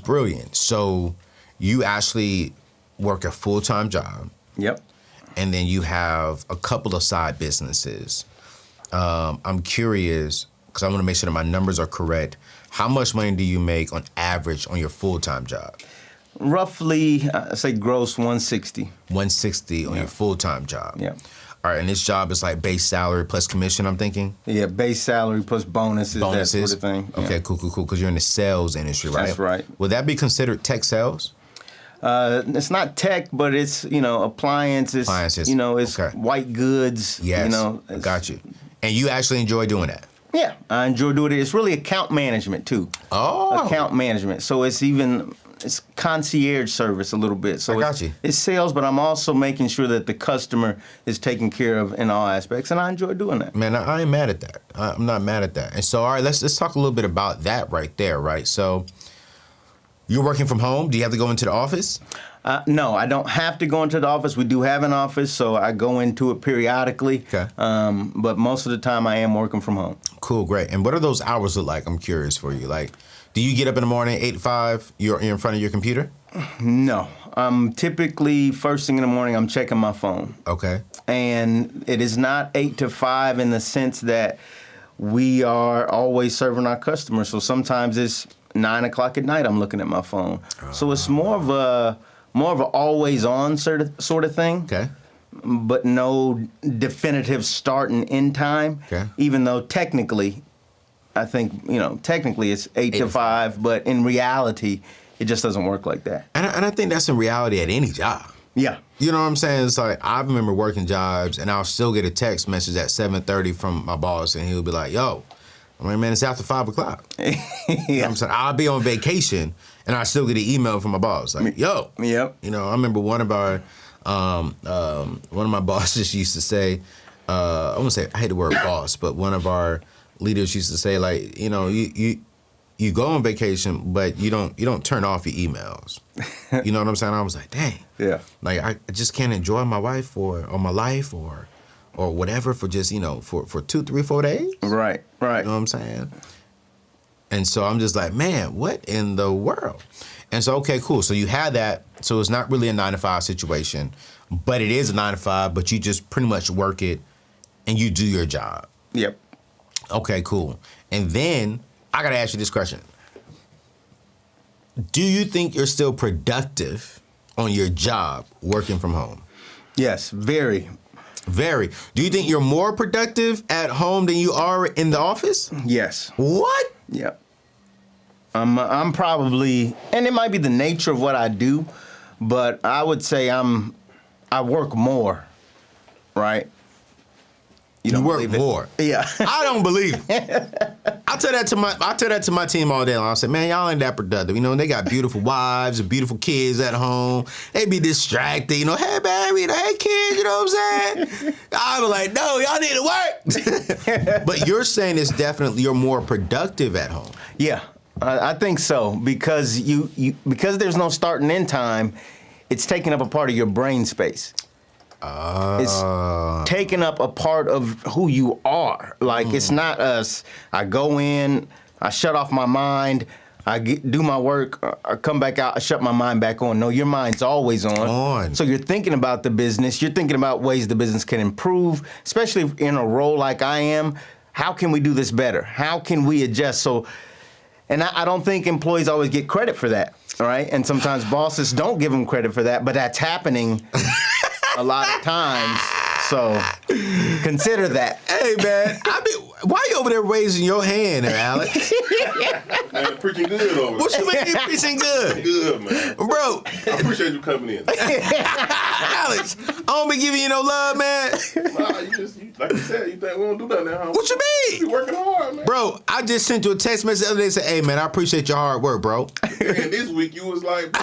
brilliant. So you actually work a full-time job. Yep. And then you have a couple of side businesses. I'm curious, because I want to make sure that my numbers are correct. How much money do you make on average on your full-time job? Roughly, say gross 160. 160 on your full-time job. Yeah. All right, and this job is like base salary plus commission, I'm thinking? Yeah, base salary plus bonuses, that sort of thing. Okay, Yeah. cool, because you're in the sales industry, right? That's right. Would that be considered tech sales? It's not tech, but it's, appliances. Appliances. It's Okay. white goods. Yes, I got you. And you actually enjoy doing that? Yeah, I enjoy doing it. It's really account management, too. Oh. Account management. So it's concierge service a little bit. So I got you. It's sales, but I'm also making sure that the customer is taken care of in all aspects, and I enjoy doing that. Man, I ain't mad at that. I'm not mad at that. And so, all right, let's talk a little bit about that right there, right? So you're working from home. Do you have to go into the office? No, I don't have to go into the office. We do have an office, so I go into it periodically. Okay. But most of the time, I am working from home. Cool, great. And what are those hours look like? I'm curious for you. Like, do you get up in the morning, 8 to 5, you're in front of your computer? No. Typically, first thing in the morning, I'm checking my phone. Okay. And it is not 8 to 5 in the sense that we are always serving our customers. So sometimes it's 9 o'clock at night, I'm looking at my phone. So it's more of a always on sort of thing. Okay. But no definitive start and end time. Okay. Even though technically, I think, technically it's 8 to 5, but in reality, it just doesn't work like that. And I think that's in reality at any job. Yeah. You know what I'm saying? It's like, I remember working jobs, and I'll still get a text message at 7:30 from my boss, and he'll be like, yo, I'm like, man, it's after 5 o'clock. Yeah. You know what I'm saying? I'll be on vacation, and I still get an email from my boss, like, yo. Yep. I remember one of my bosses used to say, I wouldn't say, I hate the word boss, but one of our leaders used to say, like, you go on vacation, but you don't turn off your emails. You know what I'm saying? I was like, dang. Yeah. Like, I just can't enjoy my wife or my life or whatever for just, for 2, 3, 4 days. Right. You know what I'm saying? And so I'm just like, man, what in the world? And so, okay, cool. So you had that. So it's not really a 9 to 5 situation, but it is a 9 to 5, but you just pretty much work it and you do your job. Yep. Okay, cool. And then I got to ask you this question. Do you think you're still productive on your job working from home? Yes, very. Very. Do you think you're more productive at home than you are in the office? Yes. What? Yep. I'm probably, and it might be the nature of what I do, but I would say I work more, right? You work more. Yeah. I don't believe it. I tell that to my team all day long. I say, man, y'all ain't that productive. They got beautiful wives and beautiful kids at home. They be distracted. Hey baby, hey kids, you know what I'm saying? I was like, no, y'all need to work. But you're saying it's definitely you're more productive at home. Yeah, I think so because because there's no start and end time. It's taking up a part of your brain space. It's taking up a part of who you are. Like, it's not us. I go in, I shut off my mind, do my work, I come back out, I shut my mind back on. No, your mind's always on. So you're thinking about the business. You're thinking about ways the business can improve, especially in a role like I am. How can we do this better? How can we adjust? And I don't think employees always get credit for that, all right? And sometimes bosses don't give them credit for that, but that's happening a lot of times, so consider that. Hey, man, why you over there raising your hand there, Alex? Man, preaching good over there. What you mean you preaching good? Good, man. Bro. I appreciate you coming in. Alex, I don't be giving you no love, man. Nah, like you said, you think we don't do that now, huh? What you mean? You working hard, man. Bro, I just sent you a text message the other day and said, hey, man, I appreciate your hard work, bro. And this week you was like...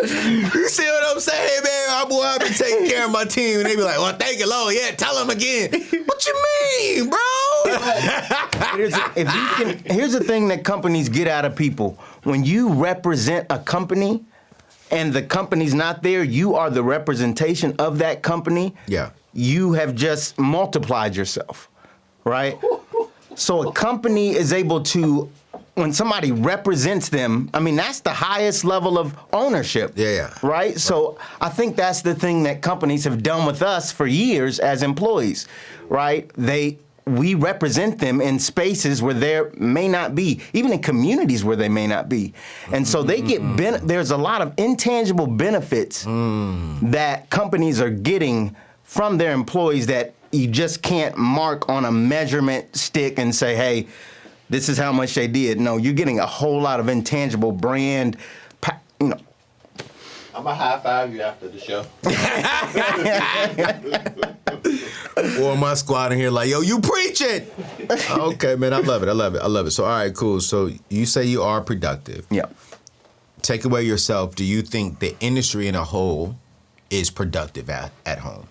You see what I'm saying, man? My boy, I be taking care of my team, and they be like, well, thank you, Lord. Yeah, tell them again. What you mean, bro? Here's the thing that companies get out of people. When you represent a company and the company's not there, you are the representation of that company. Yeah. You have just multiplied yourself, right? So a company is able to when somebody represents them, I mean, that's the highest level of ownership. Yeah. Right? So I think that's the thing that companies have done with us for years as employees, right? We represent them in spaces where there may not be, even in communities where they may not be. And so they get, there's a lot of intangible benefits that companies are getting from their employees that you just can't mark on a measurement stick and say, hey, this is how much they did. No, you're getting a whole lot of intangible brand, you know. I'm going to high five you after the show. Or my squad in here like, yo, you preach it. Okay, man, I love it. So, all right, cool. So you say you are productive. Yeah. Take away yourself. Do you think the industry in a whole is productive at home?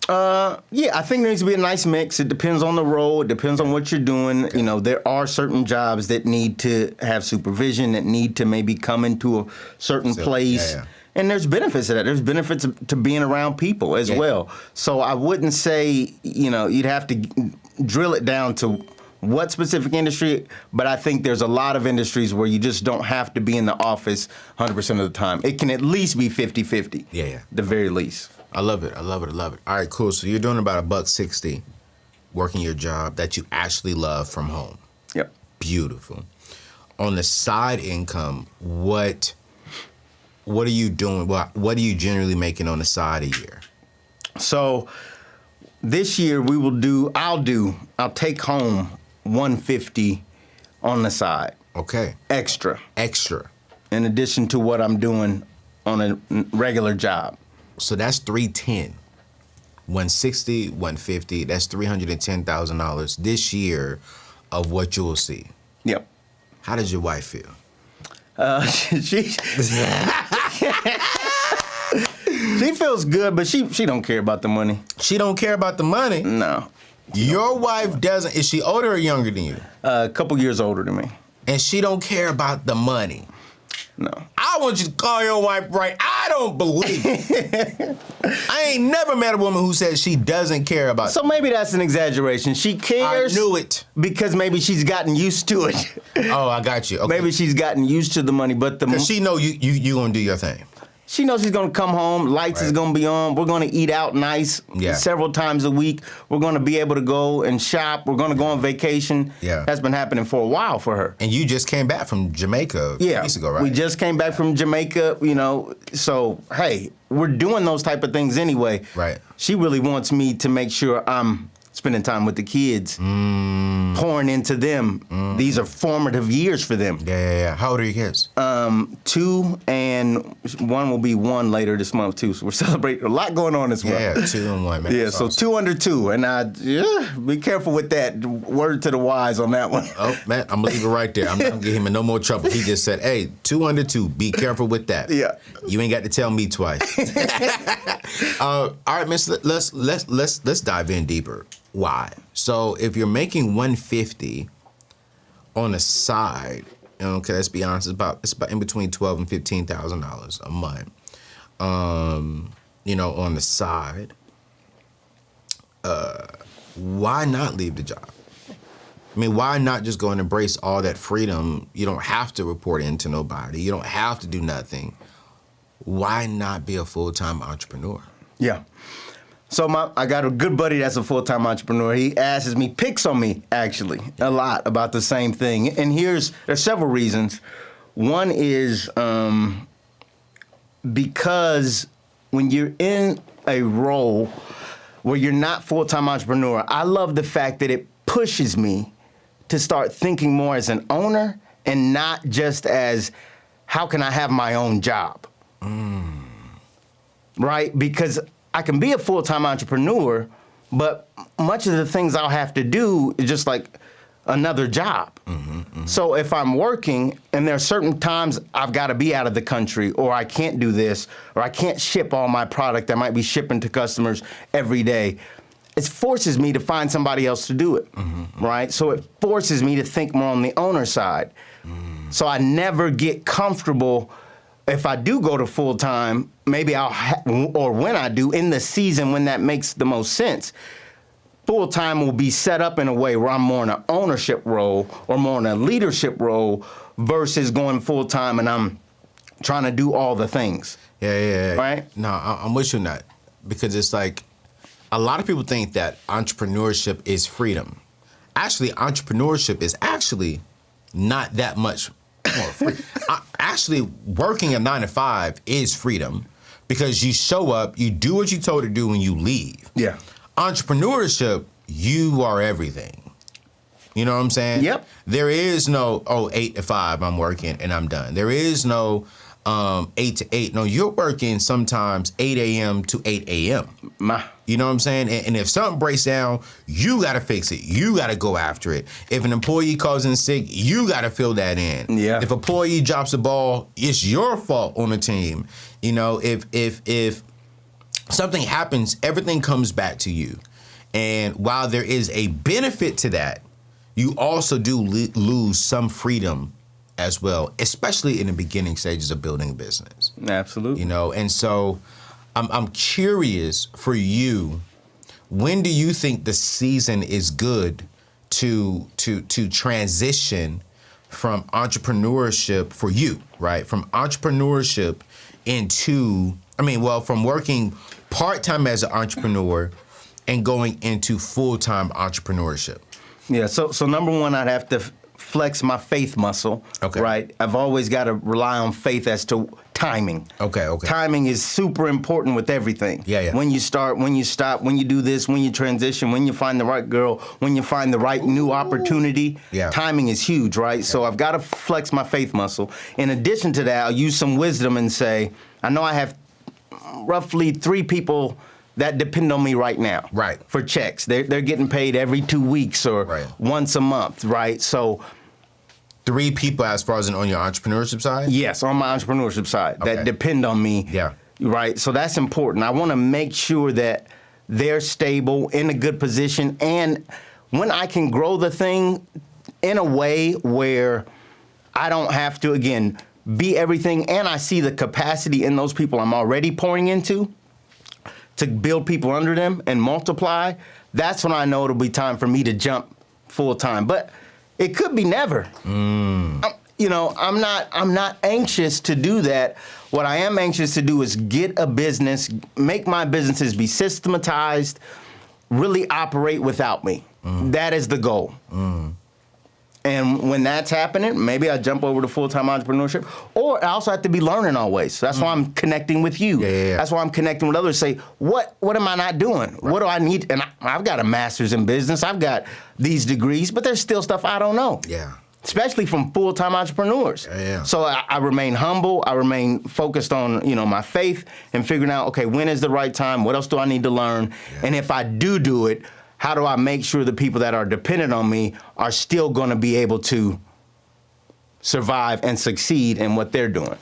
Yeah, I think there needs to be a nice mix. It depends on the role. It depends on what you're doing. Okay. You know, there are certain jobs that need to have supervision, that need to maybe come into a certain place. Yeah. And there's benefits to that. There's benefits to being around people as well. So I wouldn't say, you know, you'd have to drill it down to what specific industry, but I think there's a lot of industries where you just don't have to be in the office 100% of the time. It can at least be 50-50. Yeah. The very least. I love it. All right, cool. So you're doing about $160 working your job that you actually love from home. Yep. Beautiful. On the side income, what are you doing? What are you generally making on the side a year? So this year I'll take home $150 on the side. Okay. Extra. In addition to what I'm doing on a regular job. So that's $310. 160, 150, that's $310,000 this year of what you will see. Yep. How does your wife feel? She feels good, but she don't care about the money. She don't care about the money? No. Your wife doesn't. Is she older or younger than you? A couple years older than me. And she don't care about the money? No. I want you to call your wife right. I don't believe it. I ain't never met a woman who says she doesn't care about So maybe that's an exaggeration. She cares. I knew it. Because maybe she's gotten used to it. Oh, I got you. Okay. Maybe she's gotten used to the money, but because she know you gonna do your thing. She knows she's going to come home, lights is going to be on, we're going to eat out nice several times a week, we're going to be able to go and shop, we're going to go on vacation. Yeah. That's been happening for a while for her. And you just came back from Jamaica 2 weeks ago, right? We just came back from Jamaica, you know, so, hey, we're doing those type of things anyway. Right. She really wants me to make sure I'm spending time with the kids, pouring into them. These are formative years for them. Yeah. How old are your kids? 2 and 1 will be 1 later this month too. So we're celebrating a lot going on this month. Yeah, 2 and 1, man. Yeah, That's so awesome. 2 under 2, and be careful with that. Word to the wise on that one. Oh man, I'm gonna leave it right there. I'm not gonna get him in no more trouble. He just said, "Hey, 2 under 2. Be careful with that." Yeah. You ain't got to tell me twice. All right, Miss. Let's dive in deeper. Why? So if you're making $150 on the side, okay, let's be honest, it's about in between $12,000 and $15,000 a month. You know, on the side, why not leave the job? I mean, why not just go and embrace all that freedom? You don't have to report into nobody. You don't have to do nothing. Why not be a full-time entrepreneur? Yeah. So I got a good buddy that's a full-time entrepreneur. He picks on me, actually, a lot about the same thing. And there's several reasons. One is because when you're in a role where you're not full-time entrepreneur, I love the fact that it pushes me to start thinking more as an owner and not just as, how can I have my own job? Right? Because I can be a full-time entrepreneur, but much of the things I'll have to do is just like another job. So if I'm working and there are certain times I've got to be out of the country, or I can't do this, or I can't ship all my product that might be shipping to customers every day, it forces me to find somebody else to do it, right? So it forces me to think more on the owner side. So I never get comfortable. If I do go to full-time, maybe or when I do, in the season when that makes the most sense, full time will be set up in a way where I'm more in an ownership role or more in a leadership role versus going full time and I'm trying to do all the things. Yeah. Right? No, I'm with you on that, because it's like a lot of people think that entrepreneurship is freedom. Actually, entrepreneurship is actually not that much more free. Actually, working a 9 to 5 is freedom, because you show up, you do what you told to do, and you leave. Yeah. Entrepreneurship, you are everything. You know what I'm saying? Yep. There is no 8 to 5, I'm working and I'm done. There is no 8 to 8. No, you're working sometimes 8 a.m. to 8 a.m. You know what I'm saying? And if something breaks down, you got to fix it. You got to go after it. If an employee calls in sick, you got to fill that in. Yeah. If an employee drops the ball, it's your fault on the team. You know, if something happens, everything comes back to you. And while there is a benefit to that, you also do lose some freedom as well, especially in the beginning stages of building a business. Absolutely. You know, and so I'm curious for you, when do you think the season is good to transition from entrepreneurship for you, right? From entrepreneurship from working part-time as an entrepreneur and going into full-time entrepreneurship? Yeah, so number one, I'd have to flex my faith muscle. Okay. Right? I've always got to rely on faith as to timing. Okay. Timing is super important with everything. Yeah. When you start, when you stop, when you do this, when you transition, when you find the right girl, when you find the right new opportunity, timing is huge, right? Yeah. So I've got to flex my faith muscle. In addition to that, I'll use some wisdom and say, I know I have roughly 3 people that depend on me right now. Right. For checks. They're getting paid every 2 weeks or once a month, right? So 3 people as far as on your entrepreneurship side? Yes, on my entrepreneurship side that depend on me. Yeah. Right. So that's important. I want to make sure that they're stable, in a good position, and when I can grow the thing in a way where I don't have to, again, be everything, and I see the capacity in those people I'm already pouring into to build people under them and multiply, that's when I know it'll be time for me to jump full time. But it could be never. I'm not anxious to do that. What I am anxious to do is get a business, make my businesses be systematized, really operate without me. That is the goal. And when that's happening, maybe I jump over to full-time entrepreneurship. Or I also have to be learning always. So that's why I'm connecting with you. Yeah. That's why I'm connecting with others. Say, what am I not doing? Right. What do I need? And I've got a master's in business. I've got these degrees, but there's still stuff I don't know. Yeah. Especially from full-time entrepreneurs. Yeah. So I remain humble. I remain focused on, my faith and figuring out, okay, when is the right time? What else do I need to learn? Yeah. And if I do it, how do I make sure the people that are dependent on me are still going to be able to survive and succeed in what they're doing?